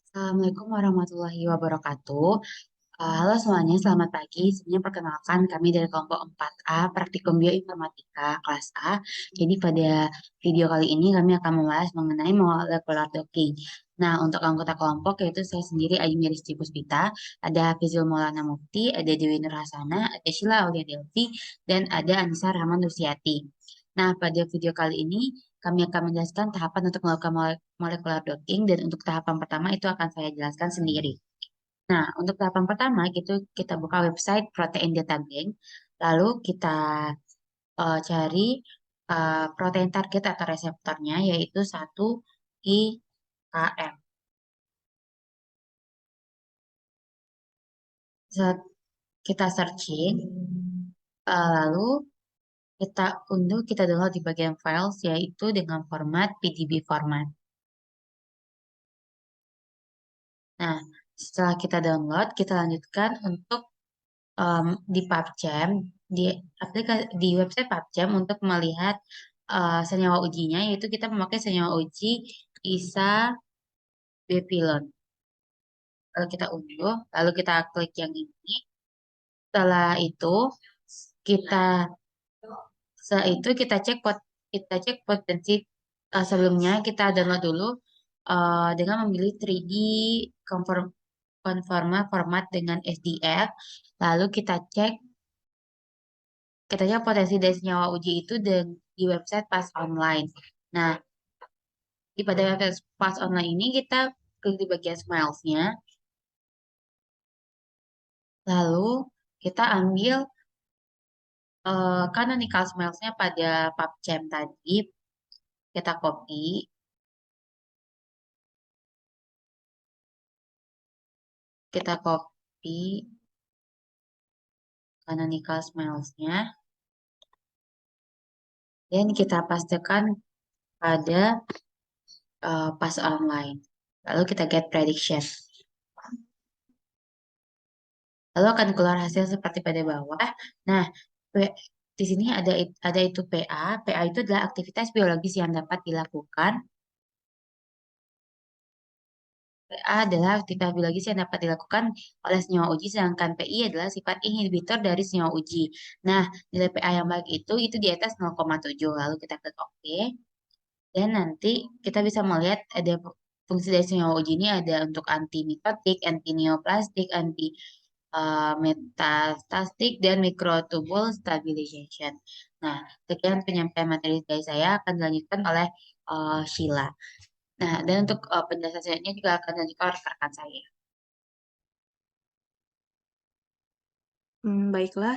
Assalamualaikum warahmatullahi wabarakatuh. Halo semuanya, selamat pagi. Sebelumnya perkenalkan kami dari kelompok 4A Praktikum Bioinformatika kelas A. Jadi pada video kali ini kami akan membahas mengenai molecular docking. Nah, untuk anggota kelompok yaitu saya sendiri Ayu Rizky Puspita, ada Hafizul Maulana Mufti, ada Dewi Nur Hasana, ada Sheila Aulia Delvi, dan ada Anissa Rahman Lusiati. Nah, pada video kali ini kami akan menjelaskan tahapan untuk melakukan molecular docking dan untuk tahapan pertama itu akan saya jelaskan sendiri. Nah, untuk tahapan pertama gitu kita buka website Protein Data Bank, lalu kita cari protein target atau reseptornya yaitu 1 IKM. Saat kita searching, lalu kita unduh, kita download di bagian files yaitu dengan format PDB format. Nah, setelah kita download, kita lanjutkan untuk di PubChem, di di website PubChem untuk melihat senyawa ujinya, yaitu kita memakai senyawa uji isabepilon. Lalu kita unduh, lalu kita klik yang ini. Setelah itu kita kita cek potensi. Sebelumnya kita download dulu dengan memilih 3D conforma format dengan SDF. Lalu kita cek potensi dari senyawa uji itu di website PAS Online. Nah, pada website PAS Online ini kita klik di bagian Smiles-nya, lalu kita ambil canonical Smiles-nya pada PubChem tadi, kita copy canonical Smiles-nya, dan kita pastekan pada PAS Online. Lalu kita get prediction. Lalu akan keluar hasil seperti pada bawah. Nah, di sini ada itu PA. PA itu adalah aktivitas biologis yang dapat dilakukan. PA adalah aktivitas biologis yang dapat dilakukan oleh senyawa uji, sedangkan PI adalah sifat inhibitor dari senyawa uji. Nah, nilai PA yang baik itu di atas 0,7. Lalu kita klik OK. Dan nanti kita bisa melihat ada fungsi dari senyawa uji ini ada untuk anti mitotik, anti neoplastik, anti metastatik, dan microtubule stabilization. Nah, sekian penyampaian materi dari saya akan dilanjutkan oleh Sheila. Nah, dan untuk penjelasan selanjutnya juga akan dilanjutkan oleh rekan saya. Baiklah,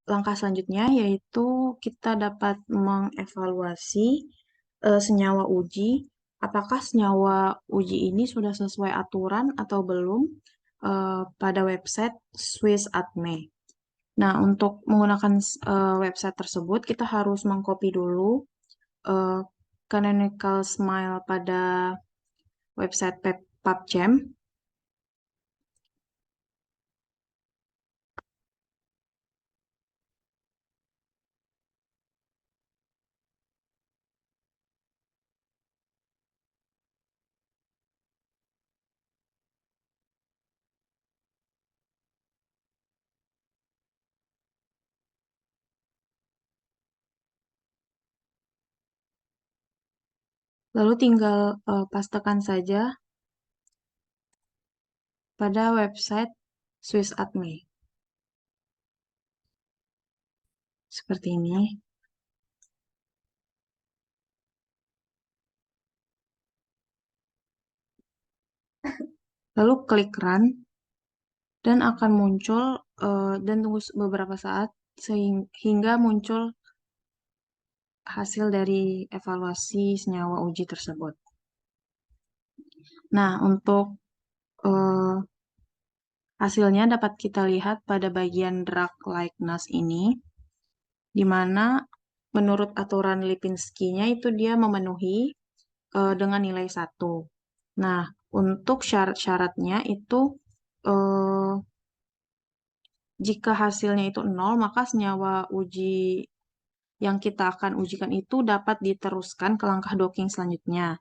langkah selanjutnya yaitu kita dapat mengevaluasi senyawa uji. Apakah senyawa uji ini sudah sesuai aturan atau belum pada website Swiss Atme. Nah, untuk menggunakan website tersebut, kita harus mengcopy dulu uh, canonical smile pada website PubChem. Lalu tinggal pastekan saja pada website Swiss Atme. Seperti ini. Lalu klik run dan akan muncul dan tunggu beberapa saat hingga muncul hasil dari evaluasi senyawa uji tersebut. Nah, untuk eh, hasilnya dapat kita lihat pada bagian drug likeness ini, di mana menurut aturan Lipinski-nya itu dia memenuhi dengan nilai 1. Nah, untuk syarat-syaratnya itu eh, jika hasilnya itu 0, maka senyawa uji yang kita akan ujikan itu dapat diteruskan ke langkah docking selanjutnya.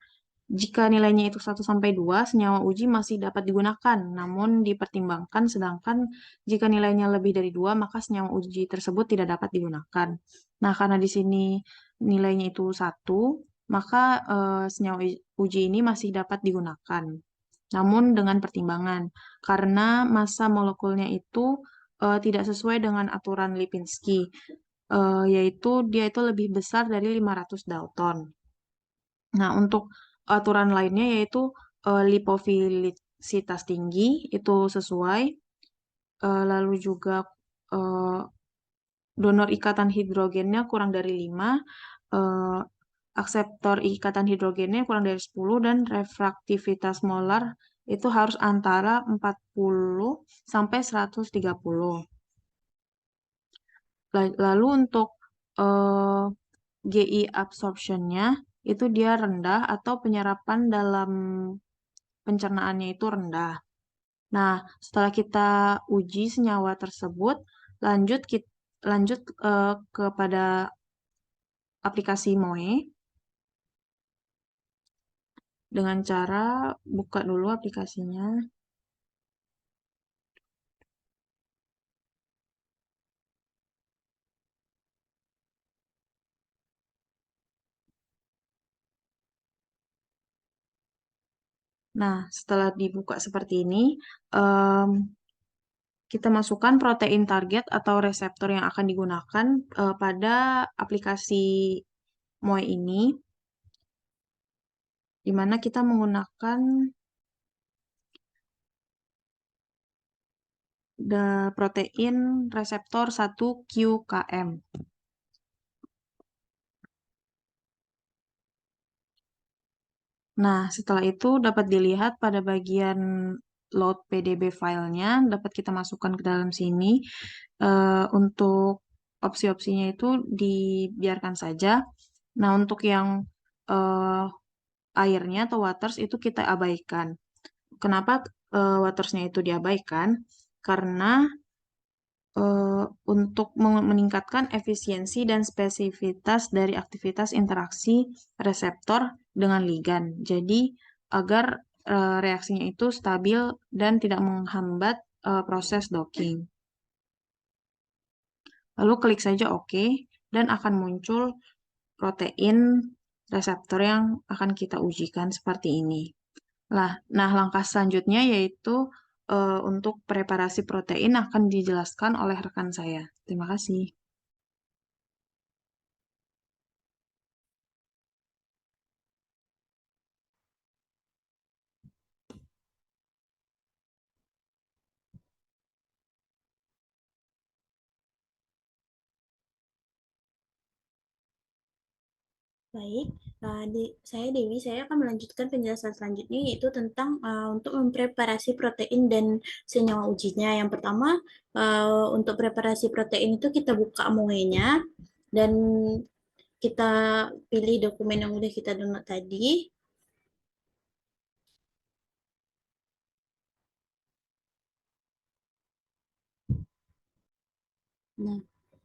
Jika nilainya itu 1 sampai 2, senyawa uji masih dapat digunakan, namun dipertimbangkan, sedangkan jika nilainya lebih dari 2, maka senyawa uji tersebut tidak dapat digunakan. Nah, karena di sini nilainya itu 1, maka senyawa uji ini masih dapat digunakan. Namun dengan pertimbangan, karena massa molekulnya itu tidak sesuai dengan aturan Lipinski, yaitu dia itu lebih besar dari 500 Dalton. Nah, untuk aturan lainnya yaitu lipofilisitas tinggi itu sesuai, lalu juga eh, donor ikatan hidrogennya kurang dari 5, eh, akseptor ikatan hidrogennya kurang dari 10, dan refraktivitas molar itu harus antara 40 sampai 130. Lalu untuk eh, GI absorptionnya itu dia rendah atau penyerapan dalam pencernaannya itu rendah. Nah, setelah kita uji senyawa tersebut, lanjut kepada aplikasi MOE dengan cara buka dulu aplikasinya. Nah, setelah dibuka seperti ini, em, kita masukkan protein target atau reseptor yang akan digunakan pada aplikasi MOE ini, di mana kita menggunakan protein reseptor 1QKM. Nah, setelah itu dapat dilihat pada bagian load PDB filenya, dapat kita masukkan ke dalam sini. Untuk opsi-opsinya itu dibiarkan saja. Nah, untuk yang eh, airnya atau waters itu kita abaikan. Kenapa watersnya itu diabaikan? Karena untuk meningkatkan efisiensi dan spesifitas dari aktivitas interaksi reseptor dengan ligan. Jadi, agar reaksinya itu stabil dan tidak menghambat proses docking. Lalu klik saja OK, dan akan muncul protein reseptor yang akan kita ujikan seperti ini. Nah, langkah selanjutnya yaitu untuk preparasi protein akan dijelaskan oleh rekan saya. Terima kasih. Baik, saya Dewi, saya akan melanjutkan penjelasan selanjutnya yaitu tentang untuk mempreparasi protein dan senyawa ujinya. Yang pertama, untuk preparasi protein itu kita buka MOE-nya dan kita pilih dokumen yang udah kita download tadi. Nah,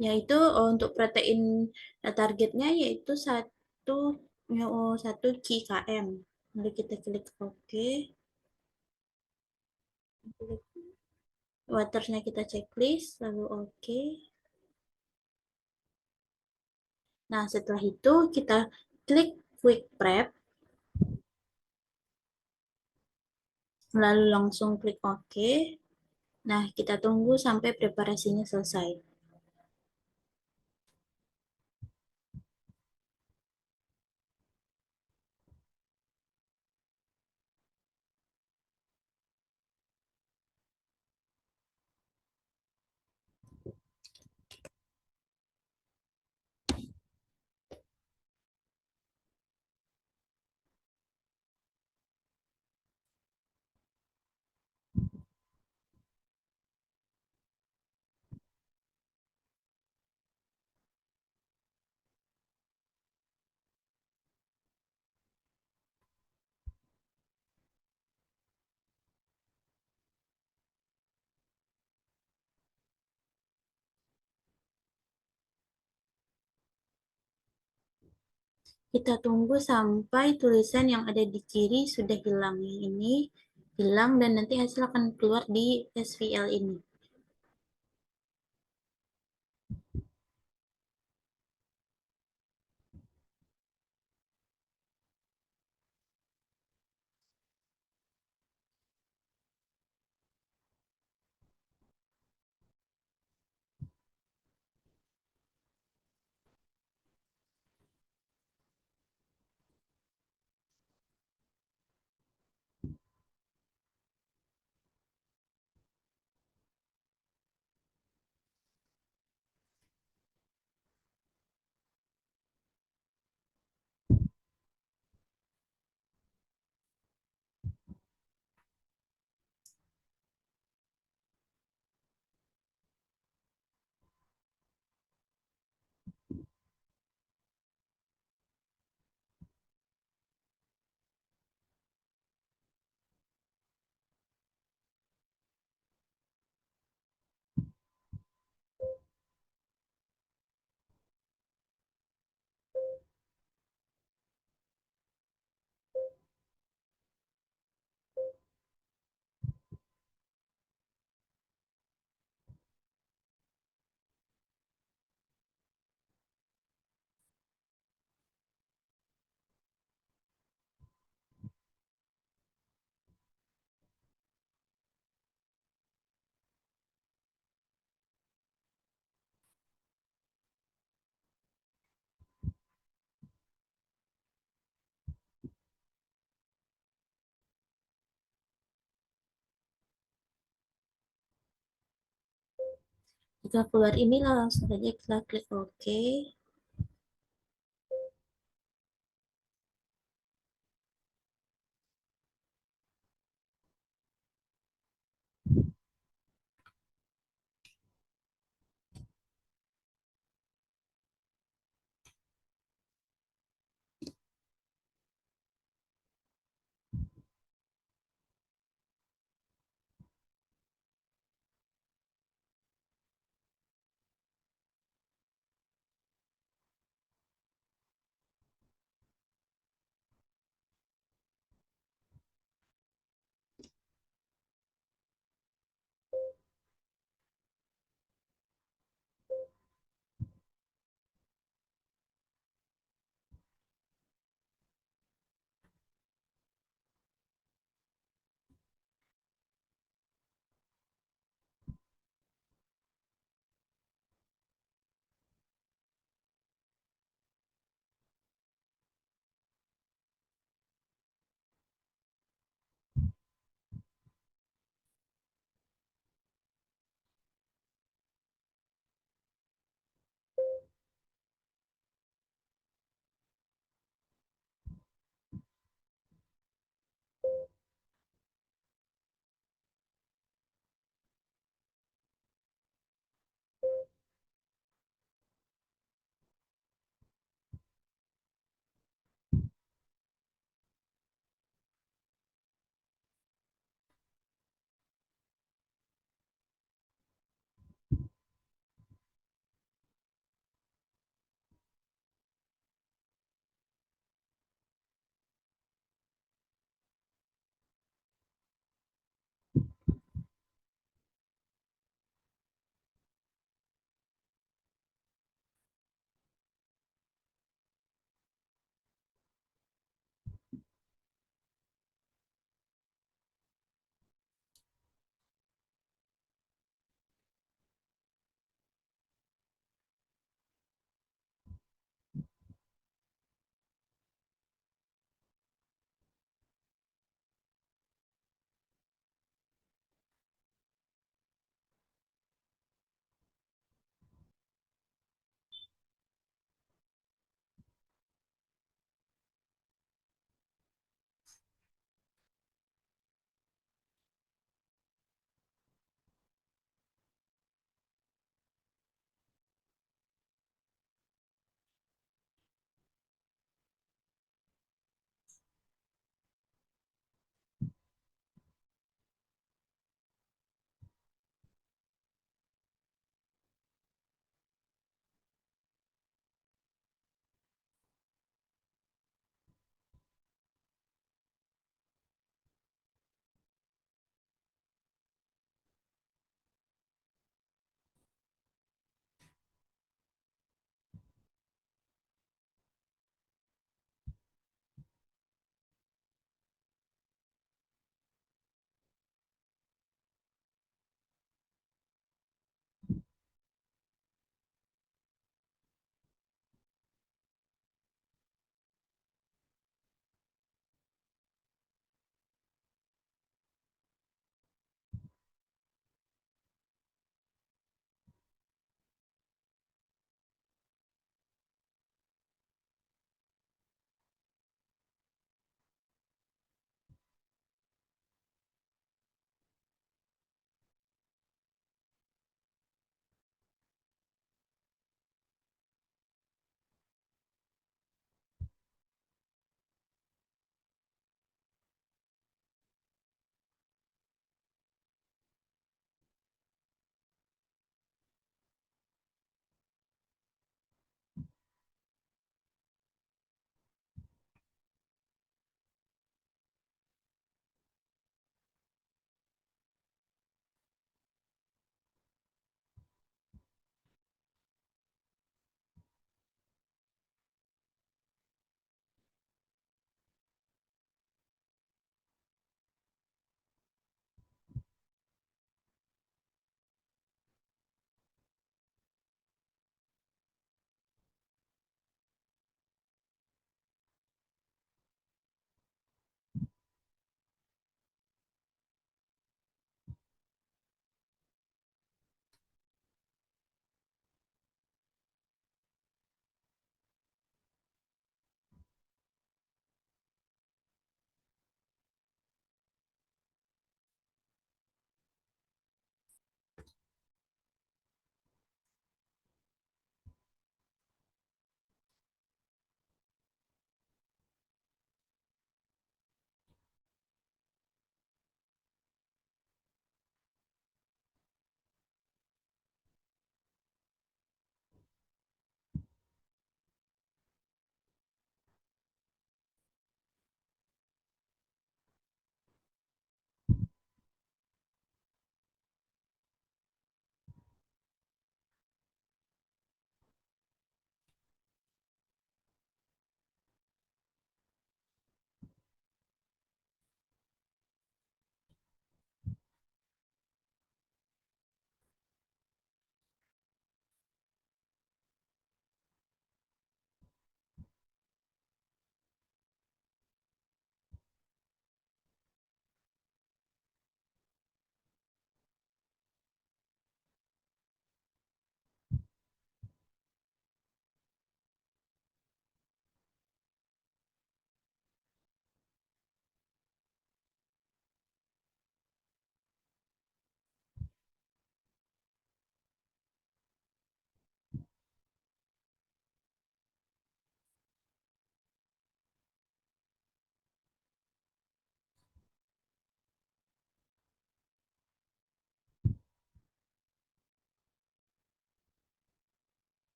yaitu untuk protein targetnya yaitu 1 km. Lalu kita klik OK. Watersnya kita checklist, lalu OK. Nah, setelah itu kita klik Quick Prep, lalu langsung klik OK. Nah, kita tunggu sampai preparasinya selesai. Kita tunggu sampai tulisan yang ada di kiri sudah hilang. Yang ini hilang dan nanti hasil akan keluar di SVL ini. Jika keluar ini langsung saja kita klik OK.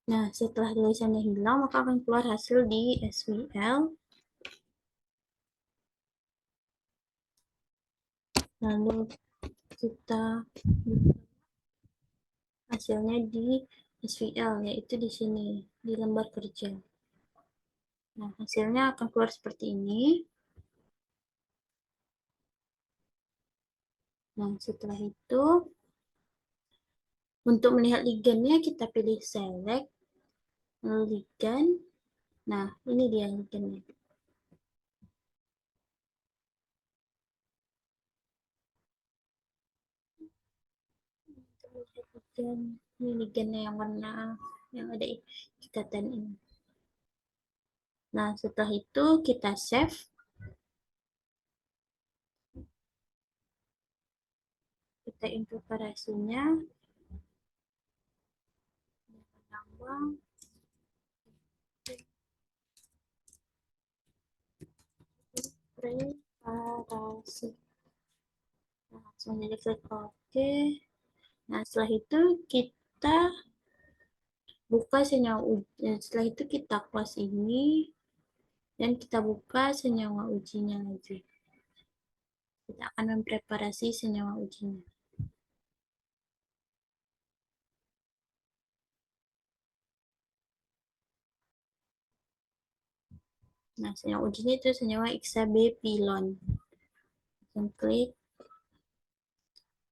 Nah, setelah tulisannya hilang, maka akan keluar hasil di SWL. Lalu kita buka hasilnya di SWL, yaitu di sini, di lembar kerja. Nah, hasilnya akan keluar seperti ini. Nah, setelah itu, untuk melihat ligannya, kita pilih select, lalu ligan. Nah, ini dia ligannya. Ligan, ini ligannya yang warna, yang ada ikatan ini. Nah, setelah itu kita save. Kita input operasinya. Menambah. Preparasi. Nah, langsung jadi klik OK. Nah, setelah itu kita buka senyawa uji. Setelah itu kita close ini dan kita buka senyawa ujinya lagi. Kita akan mempreparasi senyawa ujinya. Nah, senyawa ujinya itu senyawa ixabepilon. Langsung klik,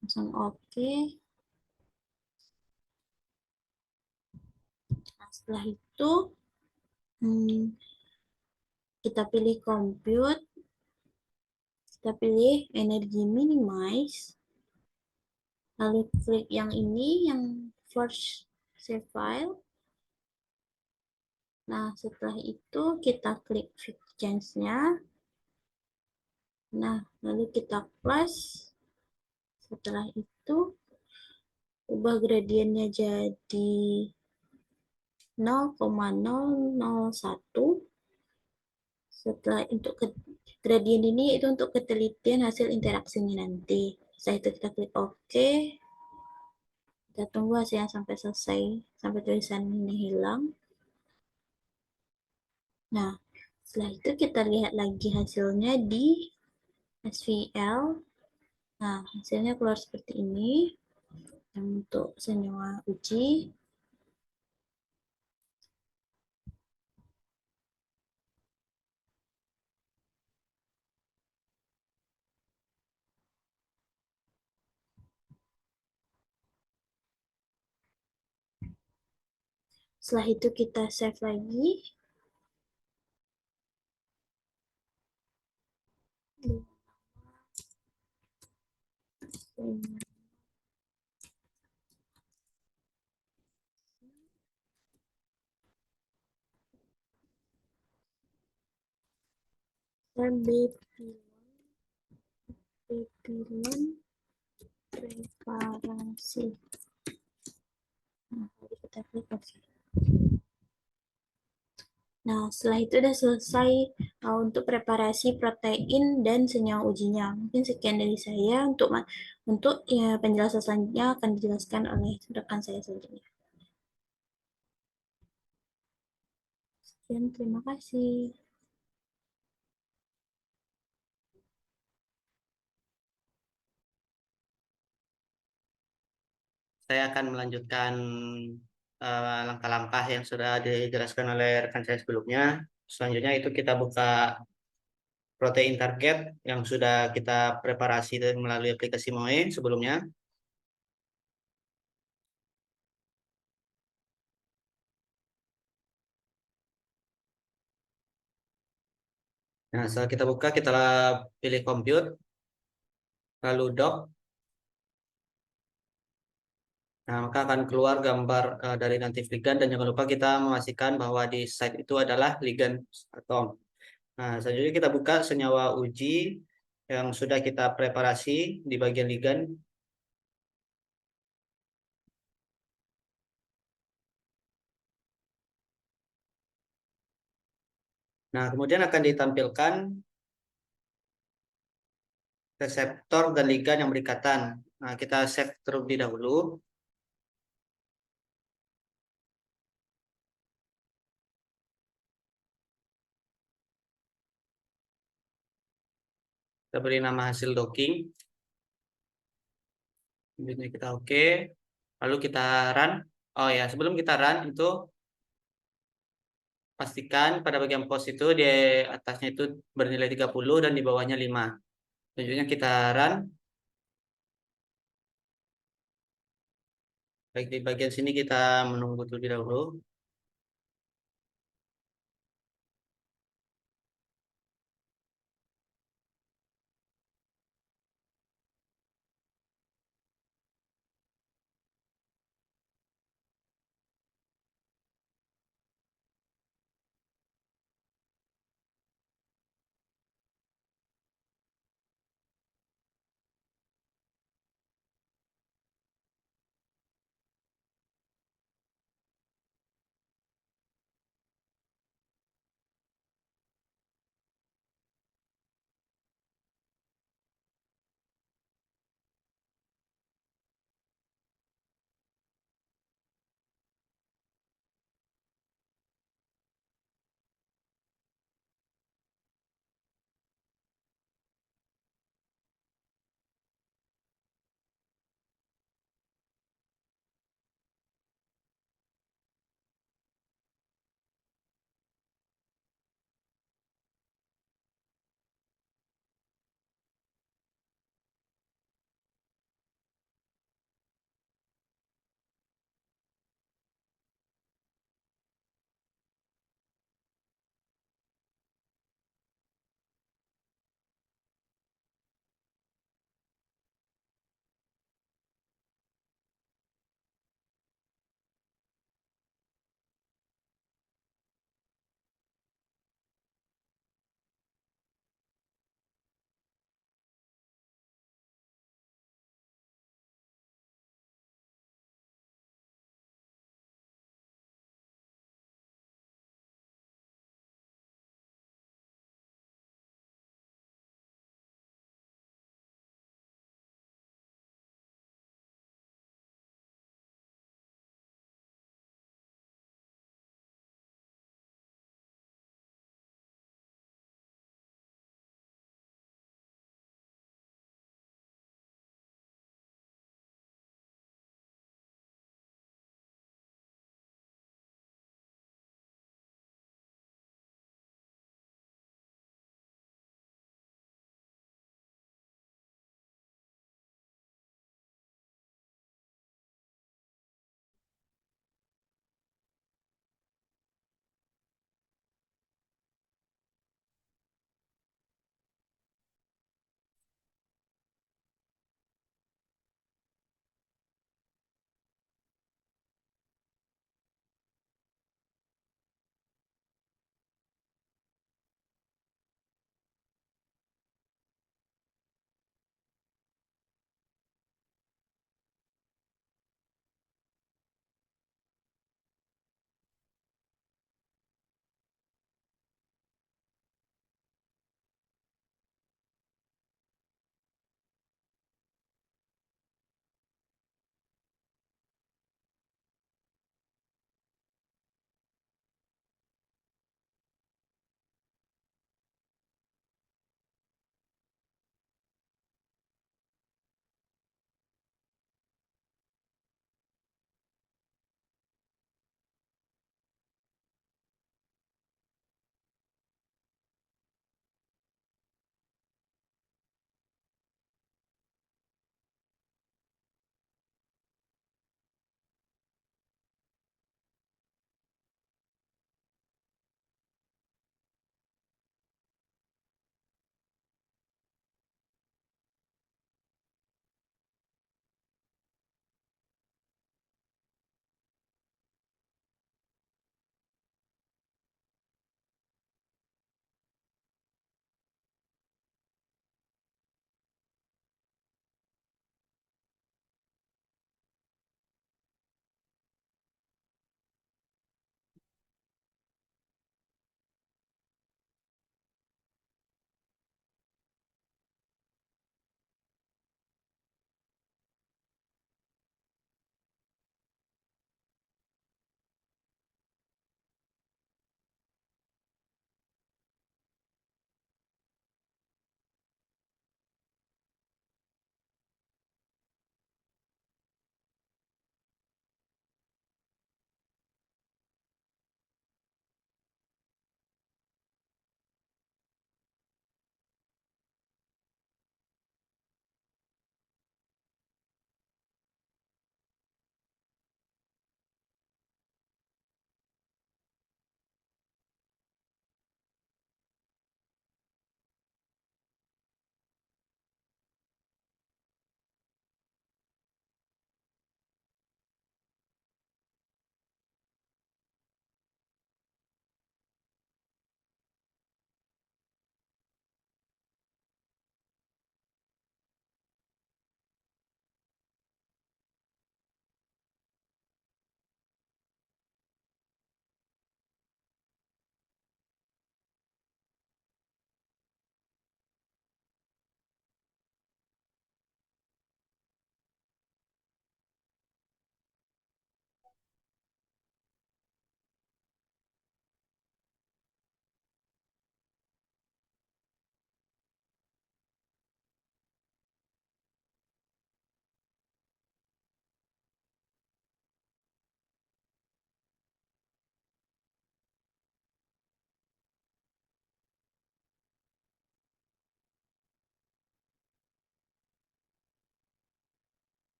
langsung OK. Nah, setelah itu kita pilih compute, kita pilih energi minimize, lalu klik yang ini, yang first save file. Nah, setelah itu kita klik fit change-nya. Nah, lalu kita plus. Setelah itu, ubah gradiennya jadi 0,001. Setelah untuk gradien ini itu untuk ketelitian hasil interaksinya nanti. Setelah itu kita klik OK. Kita tunggu hasilnya sampai selesai, sampai tulisan ini hilang. Nah, setelah itu kita lihat lagi hasilnya di SVL. Nah, hasilnya keluar seperti ini. Yang untuk senyawa uji. Setelah itu kita save lagi. Dan bepilon preparasi. Nah, kita klik OK. Nah, setelah itu udah selesai untuk preparasi protein dan senyawa ujinya. Mungkin sekian dari saya. Untuk ya, penjelasan selanjutnya akan dijelaskan oleh rekan saya selanjutnya. Sekian, terima kasih. Saya akan melanjutkan langkah-langkah yang sudah dijelaskan oleh rekan saya sebelumnya. Selanjutnya itu kita buka protein target yang sudah kita preparasi melalui aplikasi MOE sebelumnya. Nah, setelah kita buka, kita pilih compute, lalu doc. Nah, maka akan keluar gambar dari native ligand, dan jangan lupa kita memastikan bahwa di site itu adalah ligand atom. Nah, selanjutnya kita buka senyawa uji yang sudah kita preparasi di bagian ligand. Nah, kemudian akan ditampilkan reseptor dan ligand yang berikatan. Nah, kita save terlebih dahulu. Kita beri nama hasil docking. Selanjutnya kita oke. Lalu kita run. Oh ya, sebelum kita run itu pastikan pada bagian pos itu di atasnya itu bernilai 30 dan di bawahnya 5. Selanjutnya kita run. Baik, di bagian sini kita menunggu terlebih dahulu.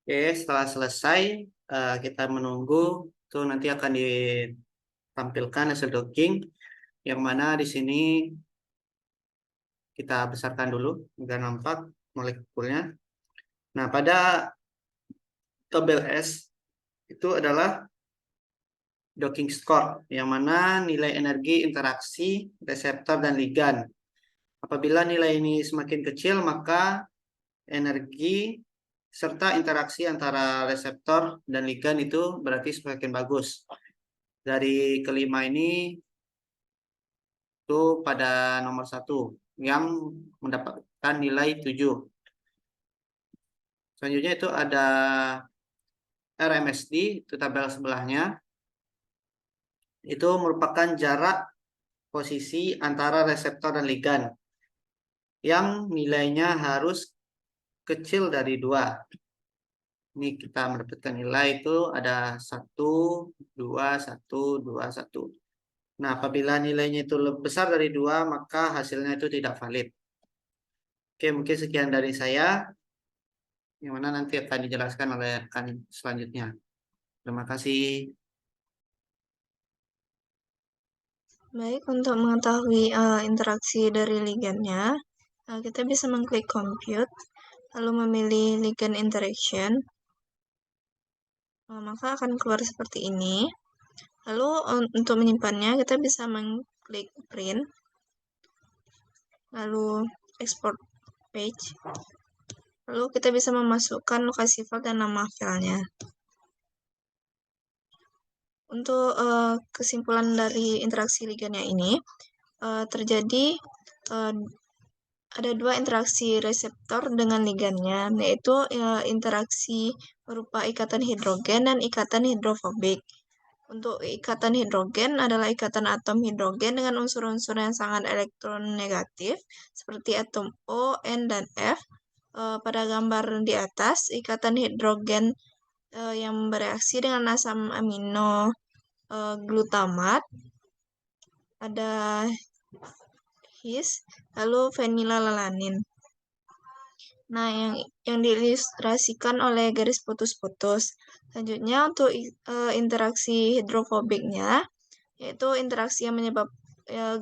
Oke, setelah selesai kita menunggu itu nanti akan ditampilkan hasil docking yang mana di sini kita besarkan dulu agar nampak molekulnya. Nah, pada tabel S itu adalah docking score yang mana nilai energi interaksi reseptor dan ligand. Apabila nilai ini semakin kecil, maka energi serta interaksi antara reseptor dan ligand itu berarti semakin bagus. Dari kelima ini itu pada nomor 1 yang mendapatkan nilai 7. Selanjutnya itu ada RMSD, itu tabel sebelahnya. Itu merupakan jarak posisi antara reseptor dan ligand yang nilainya harus kecil dari 2. Ini kita mendapatkan nilai itu ada 1, 2, 1, 2, 1. Nah, apabila nilainya itu lebih besar dari 2, maka hasilnya itu tidak valid. Oke, mungkin sekian dari saya, yang mana nanti akan dijelaskan oleh rekan selanjutnya. Terima kasih. Baik, untuk mengetahui interaksi dari ligandnya, kita bisa mengklik compute, lalu memilih ligand interaction, maka akan keluar seperti ini. Lalu untuk menyimpannya, kita bisa mengklik print, lalu export page, lalu kita bisa memasukkan lokasi file dan nama filenya. Untuk kesimpulan dari interaksi ligandnya ini, terjadi ada 2 interaksi reseptor dengan ligandnya, yaitu interaksi berupa ikatan hidrogen dan ikatan hidrofobik. Untuk ikatan hidrogen adalah ikatan atom hidrogen dengan unsur-unsur yang sangat elektronegatif, seperti atom O, N, dan F. Pada gambar di atas, ikatan hidrogen yang bereaksi dengan asam amino glutamat, ada his, lalu fenilalanin. Nah, yang diilustrasikan oleh garis putus-putus. Selanjutnya untuk interaksi hidrofobiknya, yaitu interaksi yang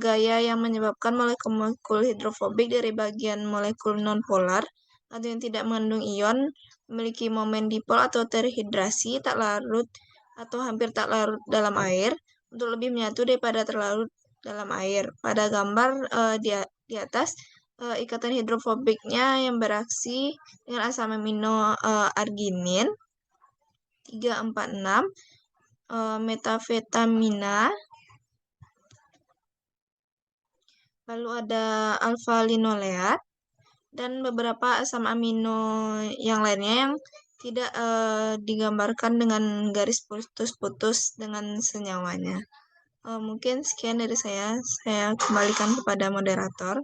gaya yang menyebabkan molekul hidrofobik dari bagian molekul nonpolar atau yang tidak mengandung ion, memiliki momen dipol atau terhidrasi, tak larut atau hampir tak larut dalam air, untuk lebih menyatu daripada terlarut dalam air. Pada gambar di atas, ikatan hidrofobiknya yang bereaksi dengan asam amino arginin 346, metafetamina, lalu ada alfa linoleat, dan beberapa asam amino yang lainnya yang tidak digambarkan dengan garis putus-putus dengan senyawanya. Mungkin sekian dari saya kembalikan kepada moderator.